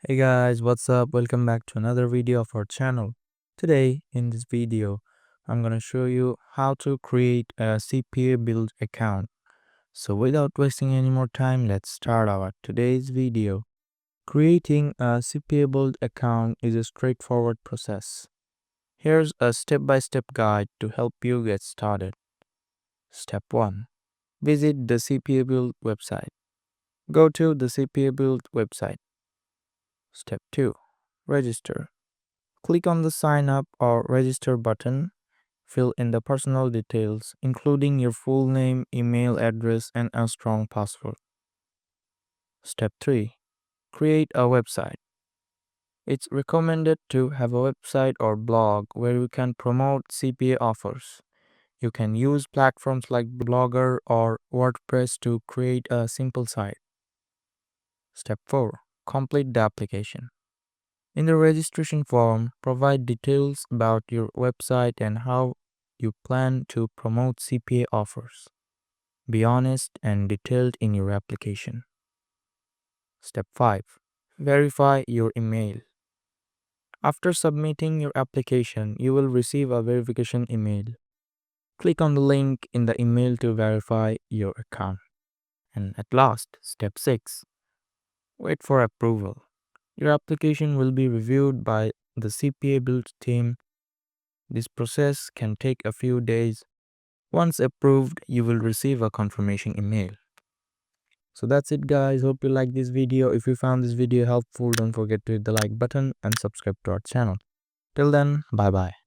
Hey guys, what's up? Welcome back to another video of our channel. Today, in this video, I'm gonna show you how to create a CPABuild account. So without wasting any more time, let's start our today's video. Creating a CPABuild account is a straightforward process. Here's a step-by-step guide to help you get started. Step 1. Visit the CPABuild website. Go to the CPABuild website. Step 2. Register. Click on the Sign Up or Register button. Fill in the personal details, including your full name, email address, and a strong password. Step 3. Create a website. It's recommended to have a website or blog where you can promote CPA offers. You can use platforms like Blogger or WordPress to create a simple site. Step 4. Complete the application. In the registration form, provide details about your website and how you plan to promote CPA offers. Be honest and detailed in your application. Step 5. Verify your email. After submitting your application, you will receive a verification email. Click on the link in the email to verify your account. And at last, step 6. Wait for approval. Your application will be reviewed by the CPABuild team. This process can take a few days. Once approved, you will receive a confirmation email. So that's it guys. Hope you like this video. If you found this video helpful, don't forget to hit the like button and subscribe to our channel. Till then, bye bye.